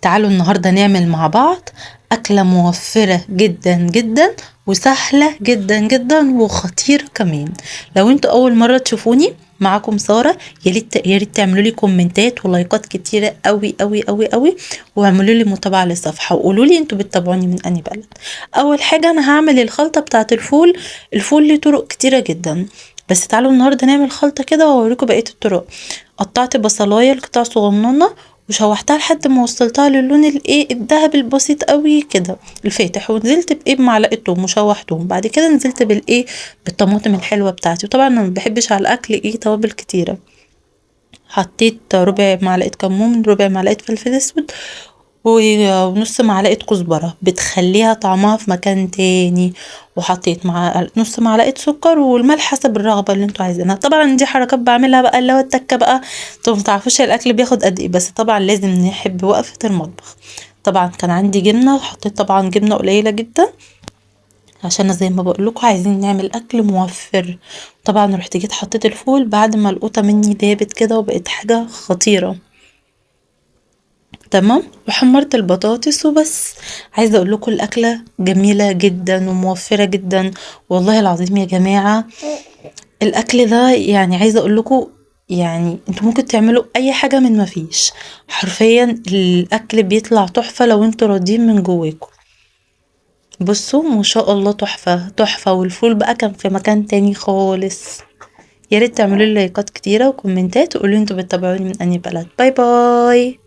تعالوا النهاردة نعمل مع بعض أكلة موفرة جدا جدا وسهلة جدا جدا وخطيرة كمان. لو انتوا أول مرة تشوفوني، معاكم سارة. يا ريت تعملوا لي كومنتات ولايكات كتيرة قوي قوي قوي قوي، واعملوا لي متابعة للصفحة وقولوا لي انتوا بتتابعوني من أنهي بلد. أول حاجة أنا هعمل الخلطة بتاعة الفول. الفول ليه طرق كتيرة جدا، بس تعالوا النهاردة نعمل خلطة كده واوريكم بقية الطرق. قطعت بصلاية لقطع صغننة وشوحتها لحد ما وصلتها للون الذهبي البسيط قوي كده الفاتح، ونزلت بمعلقه توم وشوحتهم. بعد كده نزلت بالطماطم الحلوه بتاعتي، وطبعا انا ما بحبش على الاكل توابل كتيره. حطيت ربع معلقه كمون، ربع معلقه فلفل اسود، ونص معلقة كزبرة بتخليها طعمها في مكان تاني. وحطيت مع نص معلقة سكر والملح حسب الرغبة اللي انتوا عايزينها. طبعا دي حركات بعملها بقى اللي هو التكة بقى. انتوا متعرفوش الاكل بياخد قد ايه، بس طبعا لازم نحب وقفة المطبخ. طبعا كان عندي جبنة وحطيت طبعا جبنة قليلة جدا، عشان زي ما بقول لكم عايزين نعمل اكل موفر. طبعا رحت جيت حطيت الفول بعد ما القوطة مني دابت كده وبقت حاجة خطيرة. تمام، وحمرت البطاطس وبس. عايزه اقول لكم الاكله جميله جدا وموفره جدا، والله العظيم يا جماعه. الاكل ده يعني عايزه اقول لكم، يعني انتوا ممكن تعملوا اي حاجه من ما فيش. حرفيا الاكل بيطلع تحفه لو انتوا راضيين من جواكم. بصوا ما شاء الله، تحفه تحفه. والفول بقى كان في مكان تاني خالص. يا ريت تعملوا لي لايكات كتيره وكومنتات وقولوا انتوا بتتابعوني من انهي بلد. باي باي.